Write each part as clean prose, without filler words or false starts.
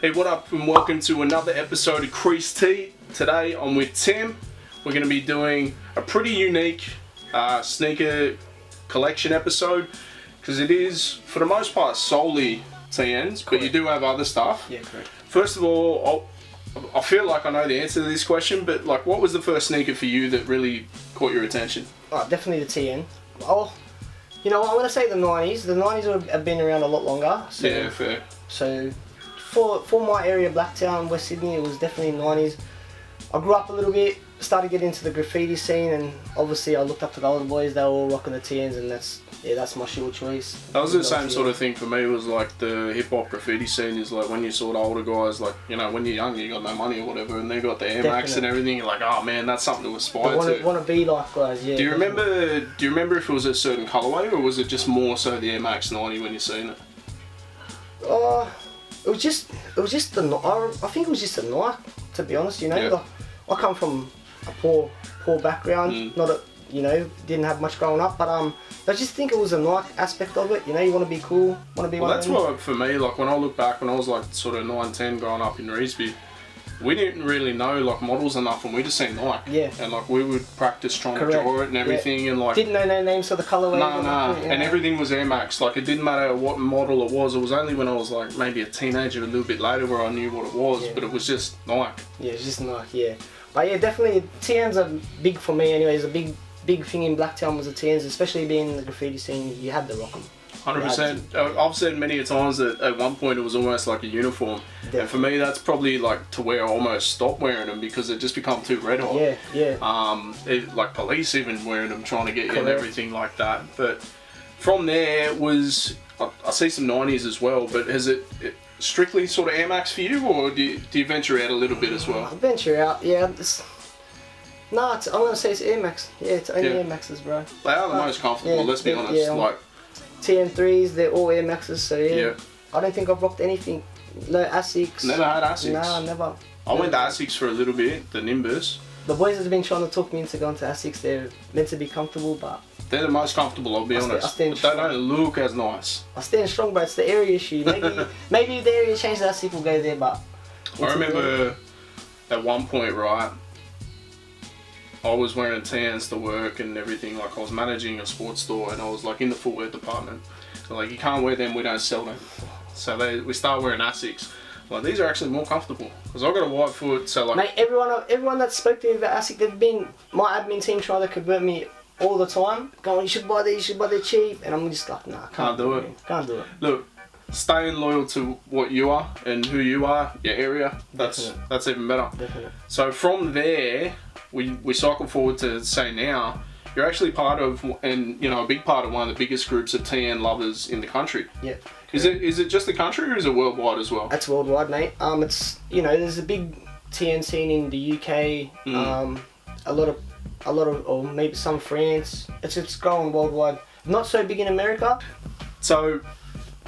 Hey, what up and welcome to another episode of Creased. Today I'm with Tim. We're going to be doing a pretty unique sneaker collection episode because it is, for the most part, solely TNs, but you do have other stuff. Yeah, correct. First of all, I feel like I know the answer to this question, but like, what was the first sneaker for you that really caught your attention? Oh, definitely the TN. Oh, you know what, I'm going to say the 90s. The 90s have been around a lot longer. So, Yeah, fair. So for my area, Blacktown, West Sydney, it was definitely 90s. I grew up a little bit, started getting into the graffiti scene, and obviously I looked up to the older boys. They were all rocking the TNs, and that's my sure choice. That was the same sort of thing for me. Was like the hip hop graffiti scene is like when you saw the older guys, like, you know, when you're young you got no money or whatever, and they got the Air Max and everything. You're like, oh man, that's something to aspire to. Want to be like guys, yeah. Do you remember if it was a certain colorway, or was it just more so the Air Max 90 when you seen it? It was just the I think it was just the Nike, to be honest. You know, Yeah. like, I come from a poor background. Not a, you know, didn't have much growing up, but I just think it was a Nike aspect of it. You know, you want to be cool, want to be. Well, one that's of them. what for me. Like when I look back, when I was like sort of 9, 10, growing up in Reesby, we didn't really know like models enough, and we just seen Nike. Yeah. And like we would practice trying Correct. to draw it and everything, and like didn't know no names for the colorways. No, Yeah. and everything was Air Max. Like it didn't matter what model it was. It was only when I was like maybe a teenager, a little bit later, where I knew what it was. Yeah. But it was just Nike. Yeah, it's just Nike. Yeah, but yeah, definitely TNs are big for me. Anyways, a big thing in Blacktown was the TNs, especially being in the graffiti scene. You had to rock them. 100%. I've said many a times that at one point it was almost like a uniform. Definitely. And for me, that's probably like to where I almost stopped wearing them because it just become too red hot. Yeah. Like police even wearing them, trying to get you and Correct. everything like that. But from there was, I see some 90s as well. But has it strictly sort of Air Max for you, or do you venture out a little bit as well? I'll venture out. Yeah. I'm gonna say it's Air Max. Yeah, it's only Air Maxes, bro. They are the most comfortable. Let's be honest. Yeah, like TN3s, they're all Air Maxes, so yeah. I don't think I've rocked anything. No Asics. Never had Asics. Nah, never. I went to Asics for a little bit, the Nimbus. The boys have been trying to talk me into going to Asics. They're meant to be comfortable, but They're the most comfortable, I'll be honest. But they don't look as nice. I stand strong, but it's the area issue. Maybe if the area changes, Asics will go there, but I remember at one point, right, I was wearing TNs to work and everything. Like I was managing a sports store and I was like in the footwear department. So like, you can't wear them, we don't sell them. So we start wearing Asics. Like, these are actually more comfortable because I've got a white foot, so like... Mate, everyone that spoke to me about Asics, they've been, my admin team trying to convert me all the time, going, you should buy these, they're cheap, and I'm just like, nah, can't do it. Can't do it. Look, staying loyal to what you are and who you are, your area, that's even better. Definitely. So from there, we cycle forward to say now, you're actually part of, and you know, a big part of one of the biggest groups of TN lovers in the country. Yeah. Is it just the country, or is it worldwide as well? That's worldwide, mate. It's, you know, there's a big TN scene in the UK. A lot of, or maybe some France. It's growing worldwide. Not so big in America. So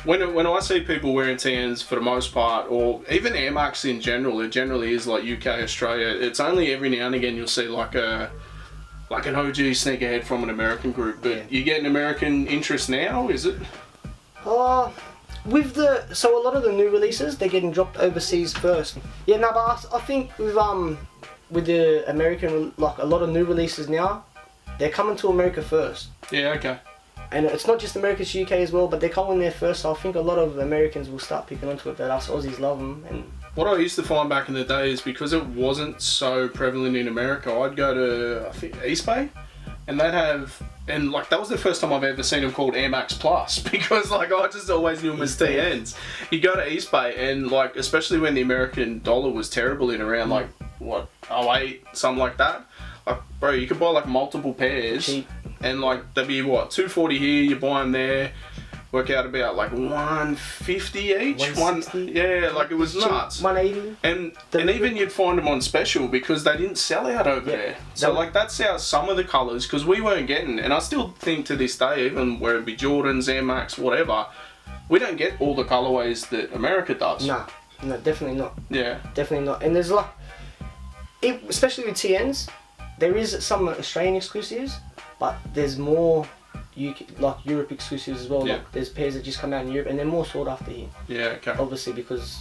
when I see people wearing TNs for the most part, or even Air Max in general, it generally is like UK, Australia. It's only every now and again you'll see like an OG sneakerhead from an American group. But you get an American interest now, is it? So a lot of the new releases, they're getting dropped overseas first. Yeah, no, but I think with the American, like a lot of new releases now, they're coming to America first. Yeah, okay. And it's not just America, it's UK as well, but they're coming there first, so I think a lot of Americans will start picking onto it, that us Aussies love them. And what I used to find back in the day is because it wasn't so prevalent in America, I'd go to, I think, East Bay, and they'd have, and like that was the first time I've ever seen them called Air Max Plus, because like I just always knew them as TNs. You go to East Bay and like, especially when the American dollar was terrible in around like, what, 08, something like that. Like, bro, you could buy like multiple pairs. Cheap. And like they'd be what, $240 here, you buy them there, work out about like $150 each. Yeah, like it was nuts. $180. And even you'd find them on special because they didn't sell out over there. So like that's how some of the colours, because we weren't getting, and I still think to this day, even where it be Jordans, Air Max, whatever, we don't get all the colourways that America does. No, definitely not. Yeah. Definitely not. And there's like, especially with TNs, there is some Australian exclusives, but there's more like Europe exclusives as well. Yeah. Like there's pairs that just come out in Europe and they're more sought after here. Yeah, okay. Obviously because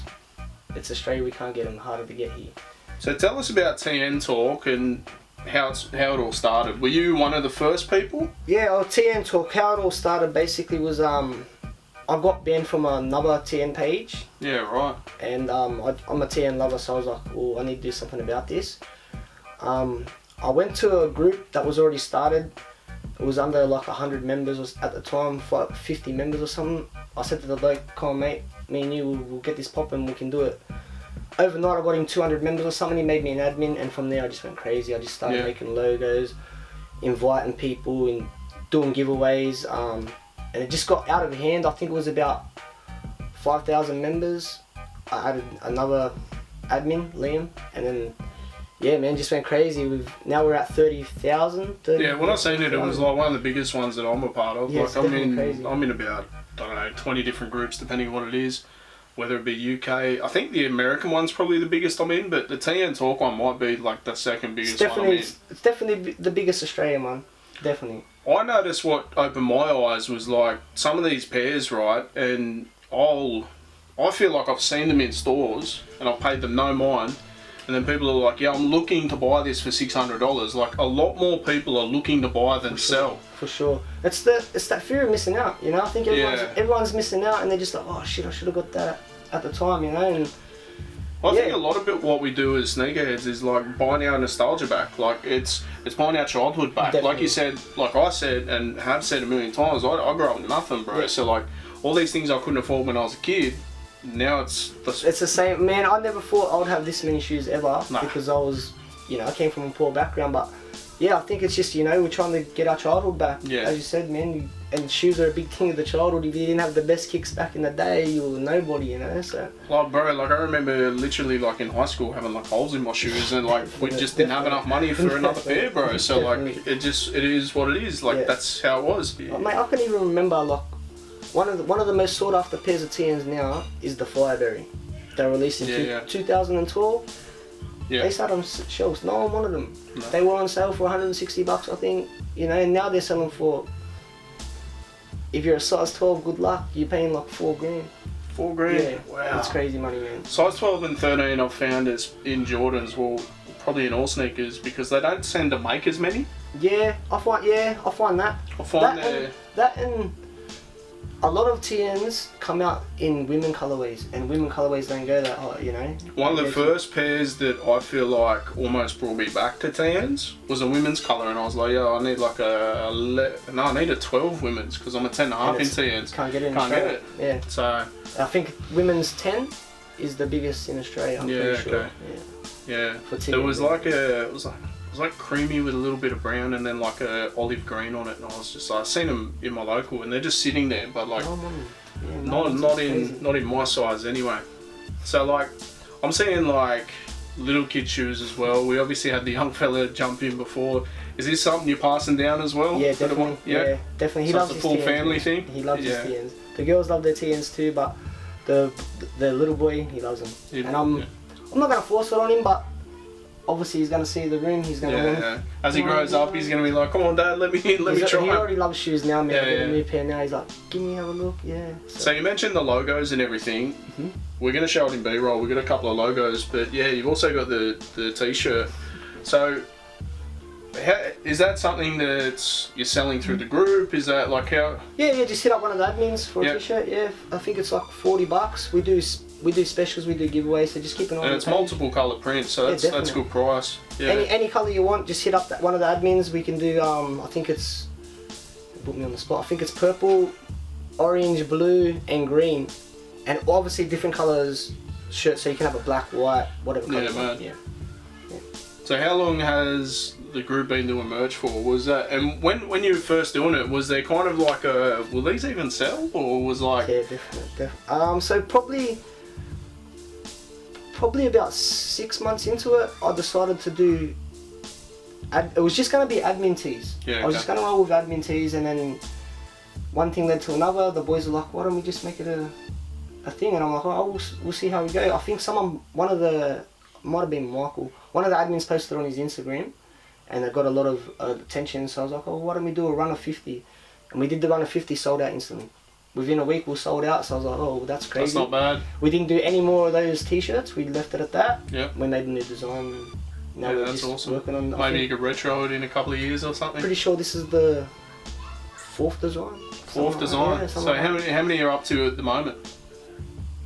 it's Australia, we can't get them, harder to get here. So tell us about TN Talk and how it all started. Were you one of the first people? Yeah, TN Talk, how it all started basically was I got banned from another TN page. Yeah, right. And I'm a TN lover, so I was like, well, I need to do something about this. I went to a group that was already started. It was under like 100 members at the time, 50 members or something. I said to the bloke, come on mate, me and you, we'll get this popping, we can do it. Overnight I got him 200 members or something, he made me an admin, and from there I just went crazy. I just started making logos, inviting people and doing giveaways, and it just got out of hand. I think it was about 5,000 members. I added another admin, Liam, and then yeah, man, just went crazy. Now we're at 30,000. Yeah, when I seen it, it was like one of the biggest ones that I'm a part of. Yeah, like I'm in about, I don't know, 20 different groups depending on what it is. Whether it be UK, I think the American one's probably the biggest I'm in, but the TN Talk one might be like the second biggest one I'm in. It's definitely the biggest Australian one, definitely. I noticed what opened my eyes was like some of these pairs, right, and I feel like I've seen them in stores and I've paid them no mind. And then people are like, yeah, I'm looking to buy this for $600. Like, a lot more people are looking to buy than sell. For sure. It's that fear of missing out, you know? I think everyone's missing out and they're just like, oh shit, I should have got that at the time, you know? And I think a lot of it, what we do as sneakerheads is like buying our nostalgia back. Like, it's buying our childhood back. Definitely. Like you said, like I said and have said a million times, I grew up with nothing, bro. Yeah. So like, all these things I couldn't afford when I was a kid, now it's the same. Man, I never thought I would have this many shoes ever because I was, you know, I came from a poor background. But yeah, I think it's just, you know, we're trying to get our childhood back. Yeah. As you said, man, and shoes are a big thing of the childhood. If you didn't have the best kicks back in the day, you were nobody, you know. So. Like, bro, like I remember literally like in high school having like holes in my shoes and like we just didn't have enough money for another pair, bro. So like it is what it is. Like that's how it was. Yeah. Mate, I can even remember like. One of the most sought after pairs of TNs now is the Fireberry. They were released in 2012. Yeah. They sat on shelves. No one wanted them. No. They were on sale for $160, I think. You know, and now they're selling for. If you're a size 12, good luck. You're paying like $4,000. $4,000. Yeah, wow. That's crazy money, man. Size 12 and 13, I've found is in Jordans, well, probably in all sneakers because they don't tend to make as many. Yeah, I find that. That and a lot of TNs come out in women colourways, and women colourways don't go that high, you know. One of the first pairs that I feel like almost brought me back to TNs was a women's colour, and I was like, yeah, I need like I need a 12 women's because I'm a 10.5 in TNs. Can't get it in Can't Australia. Get it. Yeah. So I think women's 10 is the biggest in Australia. I'm pretty sure. Okay. Yeah. For TN, it was like creamy with a little bit of brown and then like a olive green on it, and I was just like, I seen them in my local and they're just sitting there, but like not in my size anyway. So like I'm seeing like little kid shoes as well. We obviously had the young fella jump in before. Is this something you're passing down as well? Yeah, definitely. Yeah, definitely. He loves it's a full his family TNs, thing. He loves his TNs. The girls love their TNs too, but the little boy, he loves them. And I'm not gonna force it on him, but obviously he's going to see the room, he's going to As he grows up, he's going to be like, come on dad, let me try. He already loves shoes now, man. I got a new pair now, he's like, give me have a look, So you mentioned the logos and everything. We're going to show it in B-roll, we've got a couple of logos, but yeah, you've also got the t-shirt. So is that something that you're selling through the group? Is that like how? Yeah, just hit up one of the admins for a t-shirt, I think it's like $40. We do specials, we do giveaways, so just keep an eye on it. And it's multiple colour prints, so that's a good price. Yeah. Any colour you want, just hit up one of the admins. We can do, I think it's, put me on the spot, I think it's purple, orange, blue and green. And obviously different colours shirts, so you can have a black, white, whatever colour you want. Yeah. So how long has the group been doing merch for? Was that, and when you were first doing it, was there kind of like a, will these even sell? Or was like... Yeah, definitely. So probably about 6 months into it, I decided to do, it was just going to be admin tees. I was just going to roll with admin tees, and then one thing led to another. The boys were like, why don't we just make it a thing? And I'm like, oh, we'll see how we go. I think might have been Michael, one of the admins posted on his Instagram, and it got a lot of attention, so I was like, oh, why don't we do a run of 50? And we did the run of 50, sold out instantly. within a week we sold out. So I was like, oh, that's crazy. That's not bad. We didn't do any more of those t-shirts. We left it at that. Yeah. We made a new design. And now we're that's just awesome. working on. Maybe you could retro it in a couple of years or something. Pretty sure this is the fourth design. Fourth design. So how many are up to at the moment?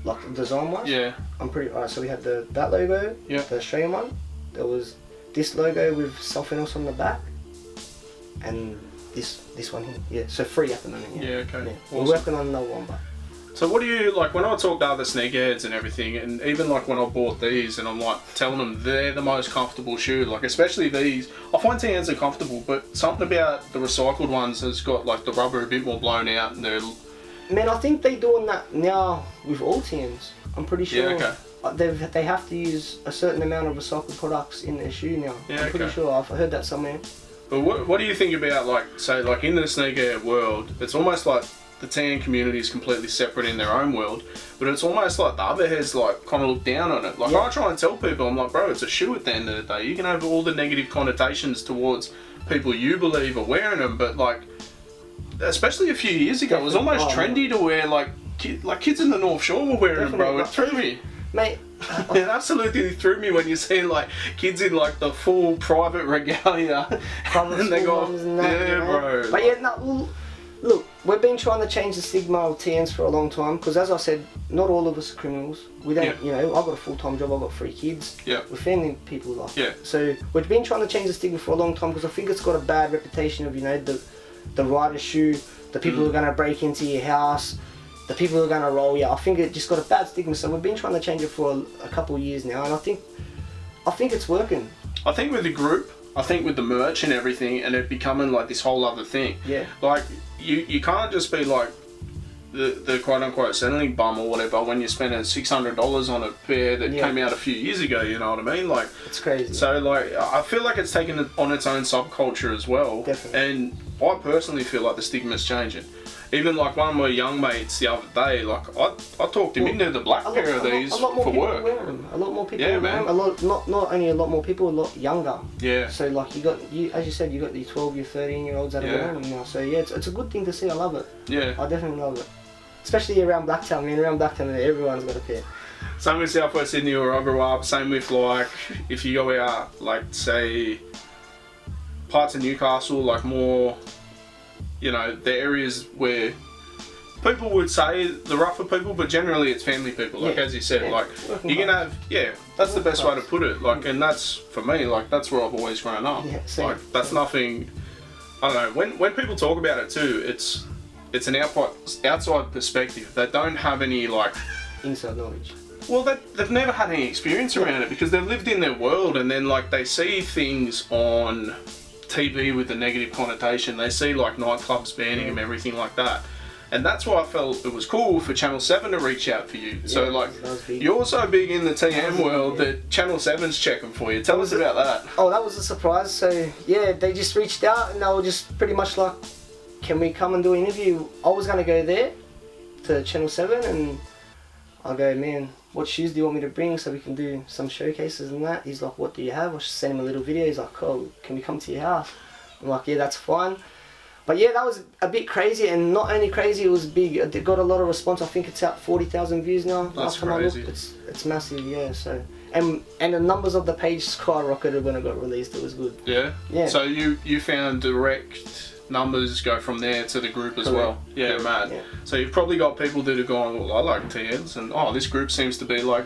Like design wise? Yeah. I'm pretty. Alright, so we had that logo, Yeah. the Australian one. There was this logo with something else on the back, and this one here. Yeah, so 3 at the moment. Yeah, okay. Yeah. Awesome. We're working on another one, but So what do you, like when I talk to other sneakerheads and everything, and even like when I bought these and I'm like telling them they're the most comfortable shoe, like especially these, I find TNs are comfortable, but something about the recycled ones has got like the rubber a bit more blown out and they're... man, I think they're doing that now with all teams. I'm pretty sure. Yeah, okay. They have to use a certain amount of recycled products in their shoe now. Yeah, I'm pretty okay. sure. I've heard that somewhere. But what do you think about like, say like in the sneakerhead world, it's almost like the tan community is completely separate in their own world, but it's almost like the other heads like kind of look down on it. Like Yeah. I try and tell people, I'm like, bro, it's a shoe at the end of the day. You can have all the negative connotations towards people you believe are wearing them, but like, especially a few years ago, it was almost trendy to wear like kids in the North Shore were wearing them, bro. It threw me. Mate, It absolutely threw me when you see like kids in like the full private regalia and they go, yeah, bro. But yeah, no, look, we've been trying to change the stigma of TNs for a long time because, as I said, not all of us are criminals. We don't, Yeah. you know, I've got a full-time job, I've got 3 kids. Yeah. We're family people like. Yeah. So we've been trying to change the stigma for a long time because I think it's got a bad reputation of, you know, the rider shoe, the people who are going to break into your house, the people who are going to roll you. I think it just got a bad stigma. So we've been trying to change it for a couple of years now, and I think it's working. I think with the group, I think with the merch and everything, and it becoming like this whole other thing. Yeah. Like you can't just be like the quote unquote settling bum or whatever when you're spending $600 on a pair that came out a few years ago. You know what I mean? Like It's crazy. So like I feel like it's taken it on its own subculture as well. Definitely. And I personally feel like the stigma's changing. Even like one of my young mates the other day, like I talked him into the black pair of these a lot more for people work. wear them. A lot more people Yeah, wear man. them. Not only a lot more people, a lot younger. Yeah. So like you as you said, you got the 12, your 13-year-olds that are wearing them now. So yeah, it's a good thing to see. I love it. Yeah. I definitely love it. Especially around Blacktown, man. Around Blacktown, everyone's got a pair. Same with South West Sydney where I grew up. Same with like if you go out, like say parts of Newcastle, like more, you know, the areas where people would say the rougher people, but generally it's family people. Like as you said, like you can have, that's the best way to put it. Like, and that's for me, like that's where I've always grown up. Yeah, same. Like that's nothing. I don't know. When people talk about it too, it's an outside perspective. They don't have any like Inside knowledge. well, they've never had any experience around it because they've lived in their world, and then like they see things on TV with the negative connotation. They see like nightclubs banning them, everything like that. And that's why I felt it was cool for Channel 7 to reach out for you. So like, you're so big in the TM world that Channel 7's checking for you. Tell us about that. Oh, that was a surprise. So yeah, they just reached out and they were just pretty much like, can we come and do an interview? I was going to go there to Channel 7 and I go, man, what shoes do you want me to bring so we can do some showcases and that? He's like, what do you have? I just sent him a little video. He's like, oh, can we come to your house? I'm like, yeah, that's fine. But yeah, that was a bit crazy, and not only crazy, it was big. It got a lot of response. I think it's at 40,000 views now. That's Last time I looked, crazy. it's massive, yeah. So and the numbers of the page skyrocketed when it got released. It was good. Yeah? Yeah. So you found direct numbers go from there to the group as well. Yeah, mad. Yeah. So you've probably got people that are going, well, I like TNs, and oh, this group seems to be like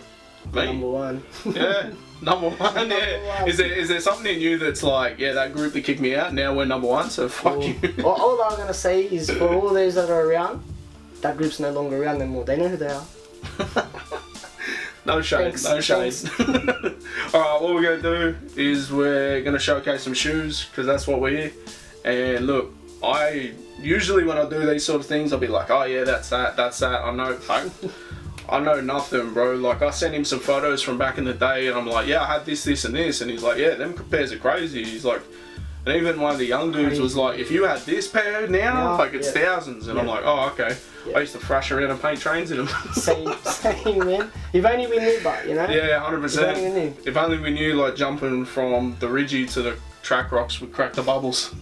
me. Number one. Yeah, number one. Yeah. one. Is there something in you that's like, yeah, that group that kicked me out, now we're number one, so fuck you. All I'm gonna say is for all those that are around, that group's no longer around anymore. They know who they are. No shade, Thanks, no shade. thanks. Alright, what we're going to do is we're going to showcase some shoes, because that's what we're here. And look, I usually when I do these sort of things, I'll be like, oh yeah, that's that. I know nothing, bro. Like, I sent him some photos from back in the day, and I'm like, yeah, I had this, and this. And he's like, yeah, them pairs are crazy. He's like, and even one of the young dudes was like, if you had this pair now, like, it's thousands. And I'm like, oh, okay. I used to thrash around and paint trains in them. Same, man. If only we knew, but you know. Yeah, 100%. If only we knew. If only we knew, like, jumping from the Ridgie to the track rocks would crack the bubbles.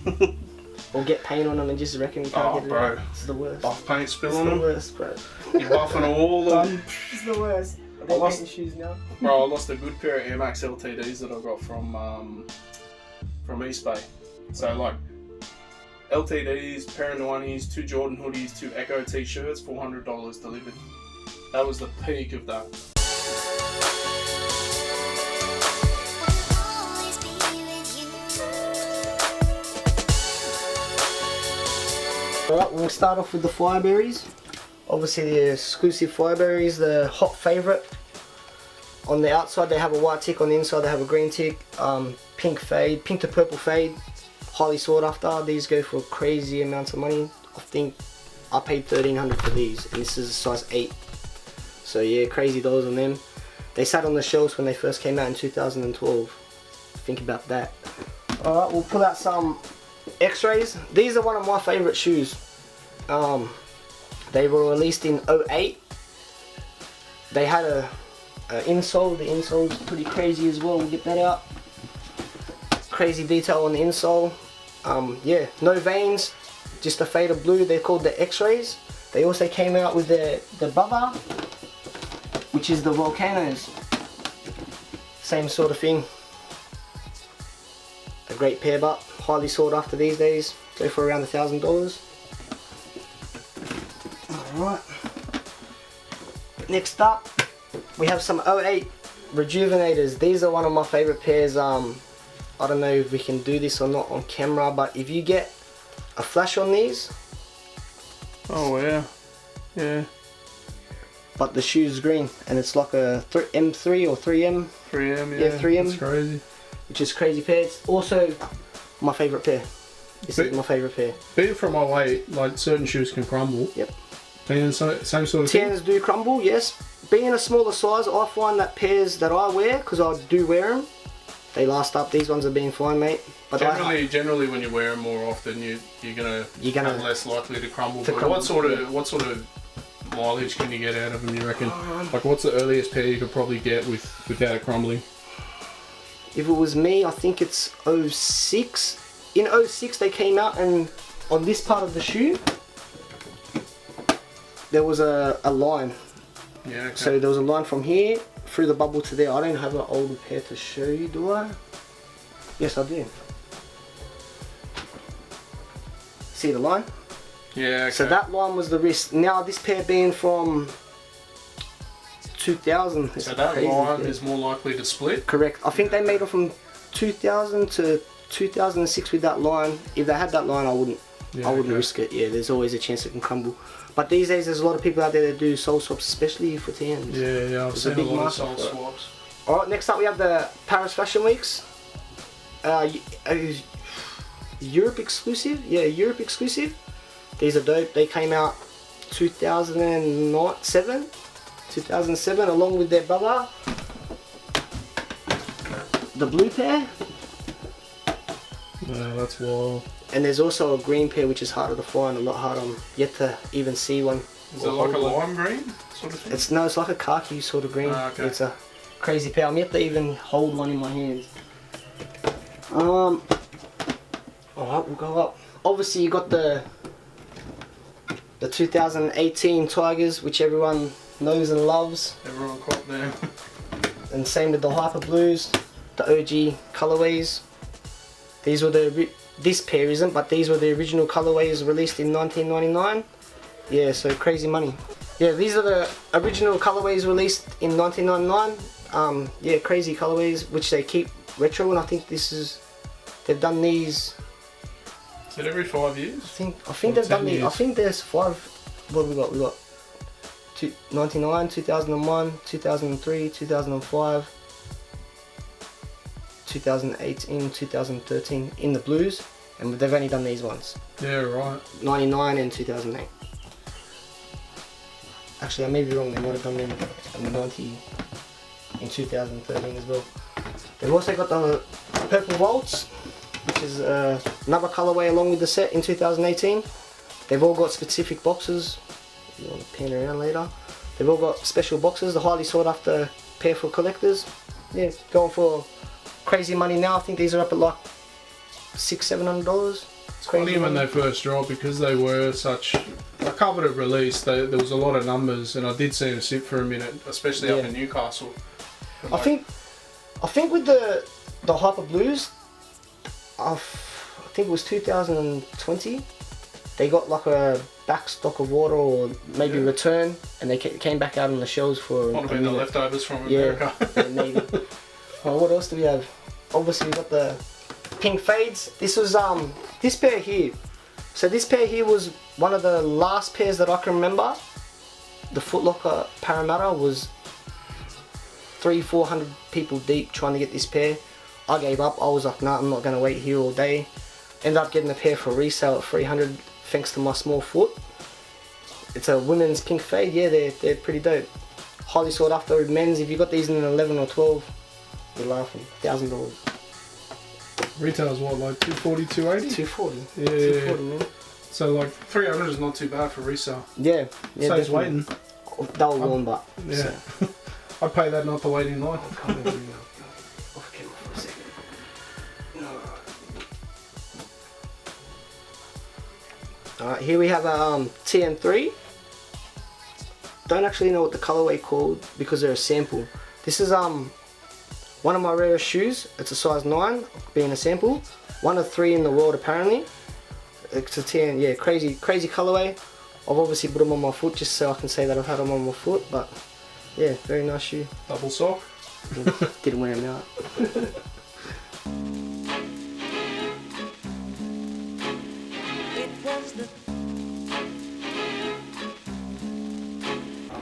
or get paint on them and just reckon you can't get it out. It's the worst. Buff paint spill on It's them. the worst, bro. You're buffing all of them. It's the worst. I I lost- paint shoes now. Bro, I lost a good pair of Air Max LTDs that I got from East Bay. So like LTDs, pair of 90s, 2 Jordan hoodies, 2 Echo t-shirts, $400 delivered. That was the peak of that. Alright, we'll start off with the Fireberries. Obviously the exclusive Fireberries, the hot favourite. On the outside they have a white tick, on the inside they have a green tick. Pink fade, pink to purple fade. Highly sought after. These go for crazy amounts of money. I think I paid $1,300 for these, and this is a size 8. So yeah, crazy dollars on them. They sat on the shelves when they first came out in 2012. Think about that. Alright, we'll pull out some X-rays. These are one of my favourite shoes. They were released in 08. They had a insole. The insole's pretty crazy as well. We'll get that out. Crazy detail on the insole. Yeah, no veins, just a faded blue. They're called the X-rays. They also came out with the Baba, which is the Volcanoes. Same sort of thing. A great pair, but highly sought after these days. Go for around $1,000. Alright. Next up, we have some 08 Rejuvenators. These are one of my favourite pairs. I don't know if we can do this or not on camera, but if you get a flash on these. Oh yeah. Yeah. But the shoe's green, and it's like a M3 or 3M. 3M, Yeah, 3M. That's crazy. Which is crazy pair. It's also my favourite pair. This is my favourite pair. Being from 08, like certain shoes can crumble. Yep. And so, same sort of thing. Tens do crumble, yes. Being a smaller size, I find that pairs that I wear, because I do wear them, they last up. These ones have been fine, mate. But generally, when you wear them more often, you're gonna have less likely to crumble. What sort of mileage can you get out of them? You reckon? Like, what's the earliest pair you could probably get without it crumbling? If it was me, I think it's 06. In 06, they came out, and on this part of the shoe, there was a line. Yeah. Okay. So there was a line from here through the bubble to there. I don't have an older pair to show you, do I? Yes, I do. See the line? Yeah. Okay. So that line was the wrist. Now this pair being from 2000. So that line is more likely to split? Correct. I think they made it from 2000 to 2006 with that line. If they had that line, I wouldn't risk it. Yeah, there's always a chance it can crumble. But these days, there's a lot of people out there that do sole swaps, especially for TNs. Yeah, I've seen a lot of sole swaps. Alright, next up we have the Paris Fashion Weeks. Europe exclusive? Yeah, Europe exclusive. These are dope. They came out 2007 along with their brother. The blue pair. No, that's wild. And there's also a green pair which is harder to find, a lot harder. I'm yet to even see one. Is it like a lime green sort of thing? It's like a khaki sort of green. Okay. It's a crazy pair. I'm yet to even hold one in my hands. Alright, we'll go up. Obviously you got the 2018 Tigers, which everyone knows and loves. Everyone caught them. And same with the Hyper Blues, the OG colorways. These were this pair isn't, but these were the original colorways released in 1999. Yeah, so crazy money. Yeah, these are the original colorways released in 1999. Yeah, crazy colorways, which they keep retro, and I think they've done these. Is it every 5 years? I think they've done these. I think there's 5. What have we got? We got 99, 2001, 2003, 2005. 2018, 2013 in the blues, and they've only done these ones. Yeah, right. 99 and 2008. Actually, I may be wrong, they might have done them in 2013 as well. They've also got the Purple Volts, which is another colorway along with the set in 2018. They've all got specific boxes. You want to pan around later. They've all got special boxes, the highly sought after pair for collectors. Yeah, going for crazy money now. I think these are up at like $600-700. It's funny when they first dropped, because they were such a coveted release. There was a lot of numbers, and I did see them sit for a minute, especially up in Newcastle. I think with the Hyper Blues, I think it was 2020. They got like a back stock of water, or maybe return, and they came back out on the shelves for. Might have been the leftovers from America. Yeah, maybe. Well, what else do we have? Obviously, we got the pink fades. This was this pair here. So this pair here was one of the last pairs that I can remember. The Foot Locker Parramatta was 300-400 people deep trying to get this pair. I gave up. I was like, nah, I'm not gonna wait here all day. Ended up getting a pair for resale at 300, thanks to my small foot. It's a women's pink fade. Yeah, they're pretty dope. Highly sought after with men's. If you got these in an 11 or 12, you're laughing. $1,000. Retail's what, like 240, 280? 240. Yeah. 240, man. So like 300 is not too bad for resale. Yeah. Saves waiting. They were warm, but. Yeah. So. I'd pay that not to wait in line. Off camera for a second. Alright, here we have a TN3. Don't actually know what the colorway called because they're a sample. This is one of my rarest shoes. It's a size 9, being a sample. One of 3 in the world apparently. It's a 10, yeah, crazy colorway. I've obviously put them on my foot just so I can say that I've had them on my foot, but yeah, very nice shoe. Double sock. Didn't wear them out.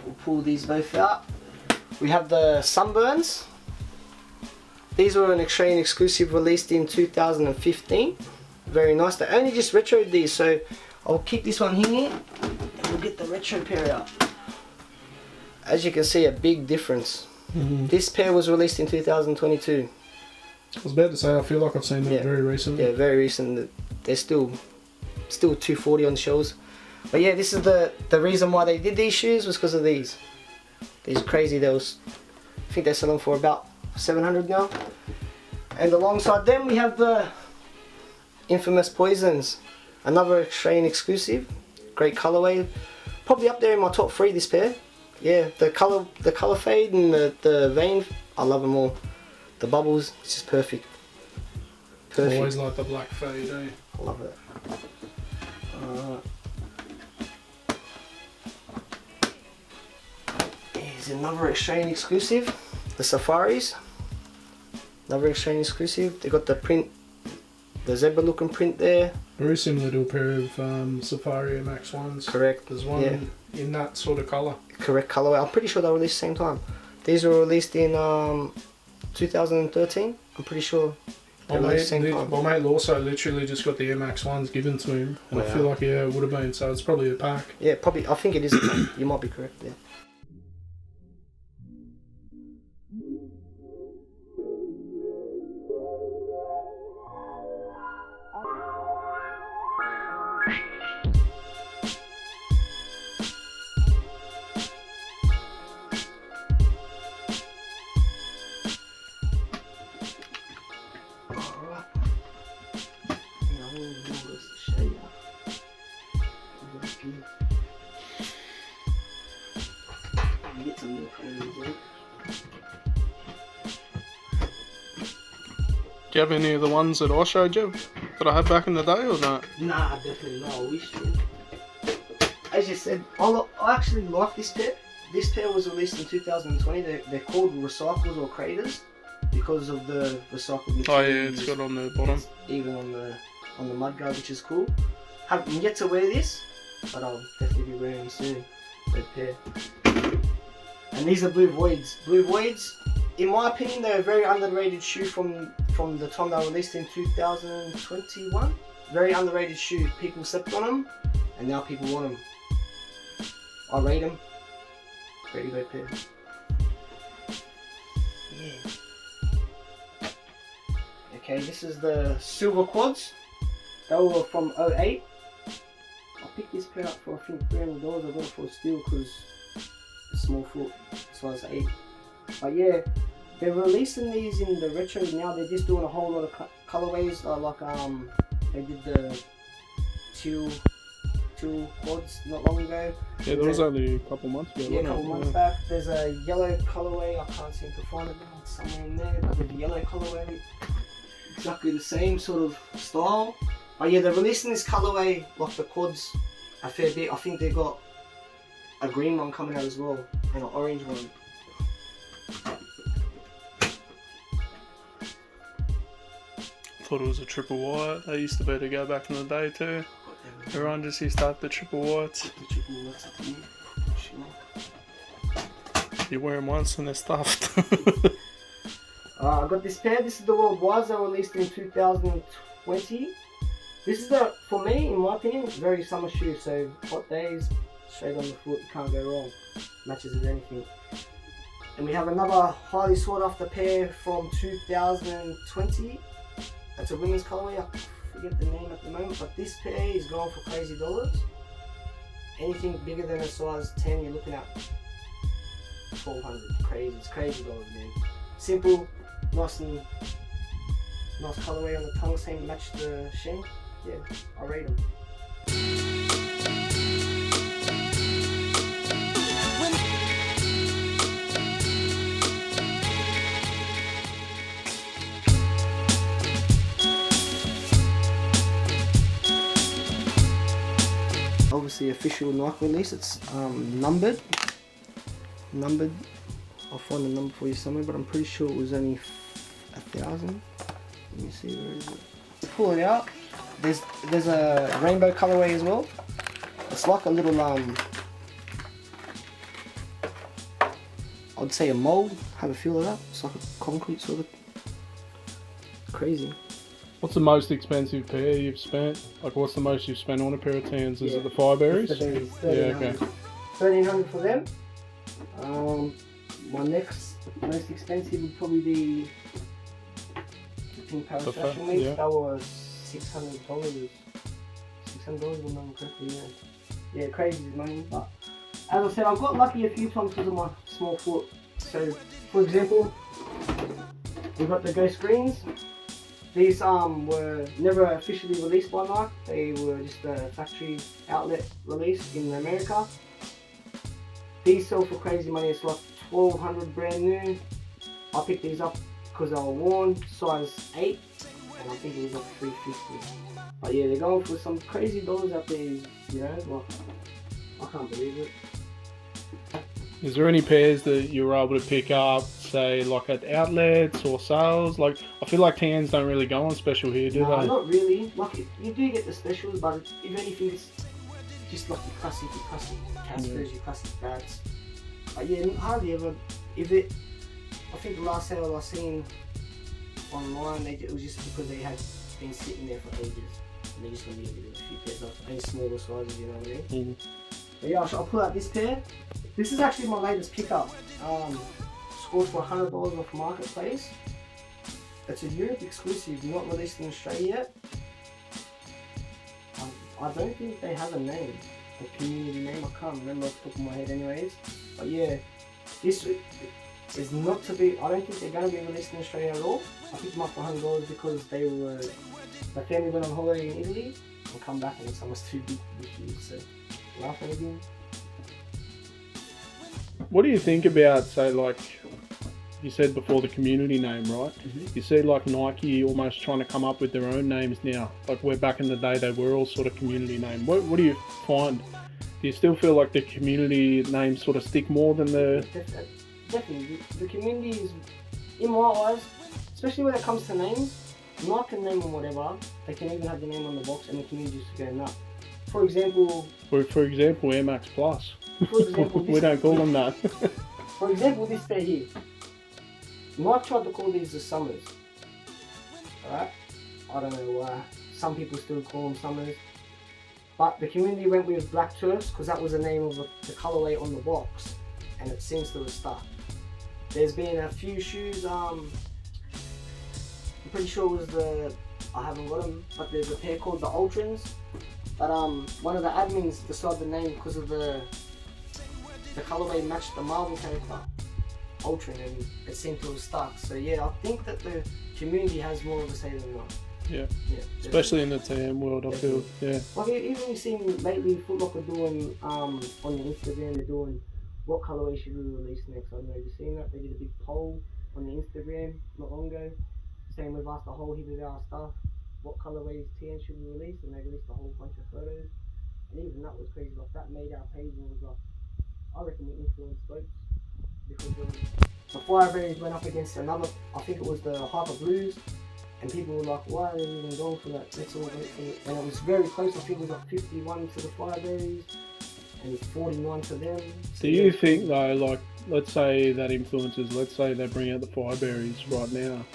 We'll pull these both out. We have the Sunburns. These were an Australian exclusive released in 2015. Very nice. They only just retroed these, so I'll keep this one here and we'll get the retro pair out. As you can see, a big difference. This pair was released in 2022. I was about to say, I feel like I've seen that very recently. Yeah, very recent. They're still 240 on the shelves. But yeah, this is the reason why they did these shoes was because of these. These are crazy. I think they're selling for about 700 now. And alongside them we have the infamous Poisons. Another Australian exclusive. Great colorway. Probably up there in my top 3, this pair. Yeah, the color fade and the vein, I love them all. The bubbles, it's just perfect. Perfect. Always like the black fade, eh? I love it. Here's another Australian exclusive, the Safaris. Another Australian exclusive. They got the print, the zebra looking print there. Very similar to a pair of Safari MX ones. Correct. There's one in that sort of colour. Correct colour. I'm pretty sure they were released at the same time. These were released in 2013. I'm pretty sure. My mate also literally just got the MX ones given to him, and I feel like it would have been. So it's probably a pack. Yeah, probably. I think it is a pack. You might be correct. Yeah. Do you have any of the ones that I showed you that I had back in the day, or not? Nah, definitely not. I wish to. As you said, I actually like this pair. This pair was released in 2020. They're called recycles or craters because of the recycled material. Oh yeah, it's got on the bottom. Even on the mudguard, which is cool. Haven't yet to wear this, but I'll definitely be wearing them soon. Red pair. And these are Blue Voids. Blue Voids, in my opinion, they're a very underrated shoe from the time they were released in 2021. Very underrated shoe. People slept on them, and now people want them. I rate them. Pretty good pair. Yeah. Okay, this is the Silver Quads. They were from 08. I picked this pair up for I think $300. I got it for a steal because it's small foot, size 8. But yeah, they're releasing these in the retro now. They're just doing a whole lot of colorways. Like they did the teal quads not long ago. Yeah, that was only a couple months ago. Yeah, a couple months back. There's a yellow colorway. I can't seem to find it now. It's somewhere in there. But there's a yellow colorway. Exactly the same sort of style. But yeah, they're releasing this colorway like the quads a fair bit. I think they got a green one coming out as well and an orange one. Thought it was a triple white. They used to be to go back in the day too. Everyone just used to have the triple whites. The triple whites up here. Sure. You wear them once and they're stuffed. I got this pair. This is the worldwide. They were released in 2020. This is for me, in my opinion, very summer shoe. So hot days, straight on the foot, you can't go wrong. Matches with anything. And we have another highly sought after pair from 2020. That's a women's colorway. I forget the name at the moment, but this pair is going for crazy dollars. Anything bigger than a size 10, you're looking at 1,200. Crazy, it's crazy dollars, man. Simple, nice colorway on the tongue, same match the shin. Yeah, I rate them. Obviously official Nike release, it's numbered. I'll find the number for you somewhere, but I'm pretty sure it was only 1,000. Let me see, where is it? Pull it out. There's a rainbow colorway as well. It's like a little I'd say a mold. Have a feel of that. It's like a concrete sort of. Crazy. What's the most expensive pair you've spent? Like, what's the most you've spent on a pair of tans? Is it the Fireberries? The berries. Yeah, okay. 1,300 for them. My next most expensive would probably be the Pink Paris Fashion Week. Yeah. That was $600. $600 if I remember correctly, yeah. Yeah, crazy money. But as I said, I've got lucky a few times because of my small foot. So, for example, we've got the Ghost Greens. These were never officially released by Nike. They were just a factory outlet release in America. These sell for crazy money. It's like $1,200 brand new. I picked these up because they were worn, size 8, and I think it was like $350. But yeah, they're going for some crazy dollars out there, you know. Like, I can't believe it. Is there any pairs that you were able to pick up, say, like at outlets or sales? Like, I feel like tans don't really go on special here, do No, they? not really. Like, you do get the specials, but if anything, it's just like your classic Caspers, your classic bats. But yeah, hardly ever. I think the last sale I seen online, it was just because they had been sitting there for ages. And they just want to get rid of a few pairs of any smaller sizes, you know what I mean? But yeah, I'll pull out this pair. This is actually my latest pickup. Scored for $100 off Marketplace. It's a Europe exclusive, not released in Australia yet. I don't think they have a name, a community name. I can't remember off the top of my head anyways. But yeah, this is not to be, I don't think they're going to be released in Australia at all. I picked them up for $100 because my family went on holiday in Italy and come back and someone's too big for the shoes, so laughing again. What do you think about, say, like you said before, the community name, right? You see like Nike almost trying to come up with their own names now. Like where back in the day they were all sort of community name. What do you find? Do you still feel like the community names sort of stick more than the... Definitely. The community is, in my eyes, especially when it comes to names, Nike can name them whatever. They can even have the name on the box and the community just go nuts. For example, Air Max Plus. For example, we don't call them that. For example, this pair here. Nike tried to call these the Summers. Alright? I don't know why. Some people still call them Summers. But the community went with Black Tourist because that was the name of the colorway on the box. And it seems to have stuck. There's been a few shoes, I'm pretty sure it was I haven't got them, but there's a pair called the Ultrans. But one of the admins decided the name because of the colorway matched the Marvel character, Ultron, and it seemed to have stuck. So yeah, I think that the community has more of a say than not. Yeah. Yeah, Especially in the TM world, I feel. Yeah. like even we've seen lately Foot Locker doing on the Instagram, they're doing what colourway should we release next. I don't know if you've seen that. They did a big poll on the Instagram not long ago, saying we've asked a whole heap of our staff what colourways TN should we release, and they released a whole bunch of photos. And even that was crazy. Like that made our page and was like, I reckon we influenced votes because the Fireberries went up against another. I think it was the Hyper Blues. And people were like, why are they even going for that? Let's all vote for it. And it was very close. I think it was like 51 to the Fireberries and 49 to them. Do you think though, like, let's say that influencers, let's say they bring out the Fireberries right now,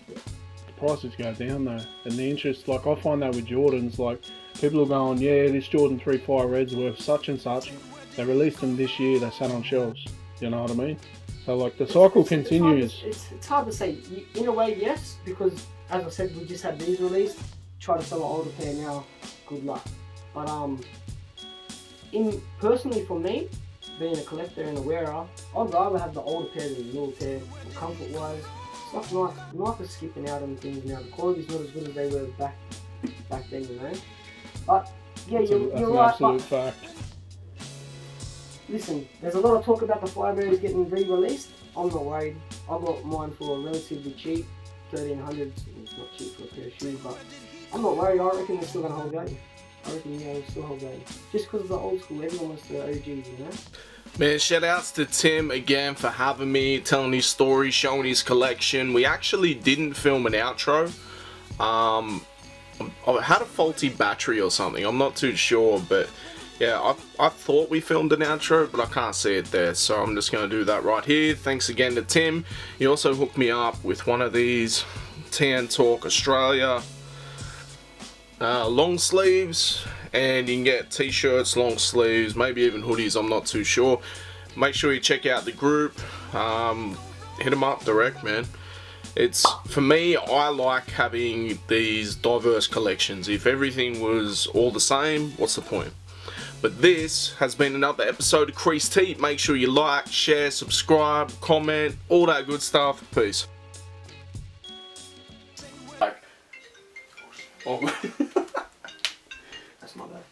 the prices go down though, and the interest, like I find that with Jordans, like people are going, yeah, this Jordan 3 Fire Red's worth such and such. They released them this year, they sat on shelves. You know what I mean? So like the cycle continues. It's hard to say. In a way, yes, because as I said, we just had these released. Try to sell an older pair now, good luck. But personally for me, being a collector and a wearer, I'd rather have the older pair than the newer pair, comfort wise. It's not nice for skipping out on things now. The quality's not as good as they were back then, you know. But yeah, you're right. Absolute fact. Listen, there's a lot of talk about the Fireberries getting re-released. I'm not worried. I got mine for relatively cheap, 1300. It's not cheap for a pair of shoes, but I'm not worried. I reckon they're still gonna hold value. I reckon they'll still hold value. Just because of the old school, everyone wants the OGs, you know. Man, shout outs to Tim again for having me, telling his story, showing his collection. We actually didn't film an outro. I had a faulty battery or something. I'm not too sure, but yeah, I thought we filmed an outro, but I can't see it there, so I'm just going to do that right here. Thanks again to Tim. He also hooked me up with one of these TN Talk Australia long sleeves, and you can get t-shirts, long sleeves, maybe even hoodies, I'm not too sure. Make sure you check out the group. Hit them up direct, man. It's, for me, I like having these diverse collections. If everything was all the same, what's the point? But this has been another episode of Creased. Make sure you like, share, subscribe, comment, all that good stuff. Peace. Oh. That's not bad.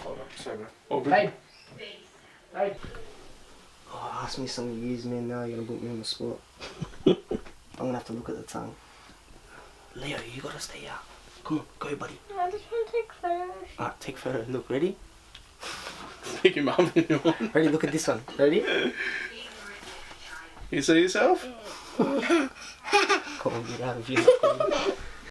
Hold up, sorry, bro. Oh, good. Hey. Hey. Oh, ask me some years, man. Now you're gonna put me on the spot. I'm gonna have to look at the tongue. Leo, you gotta stay out. Come on, go, buddy. I just want to take photos. Alright, take photos. Look, ready? Take him up in one. Ready? Look at this one. Ready? You see yourself? Come on, get out of here.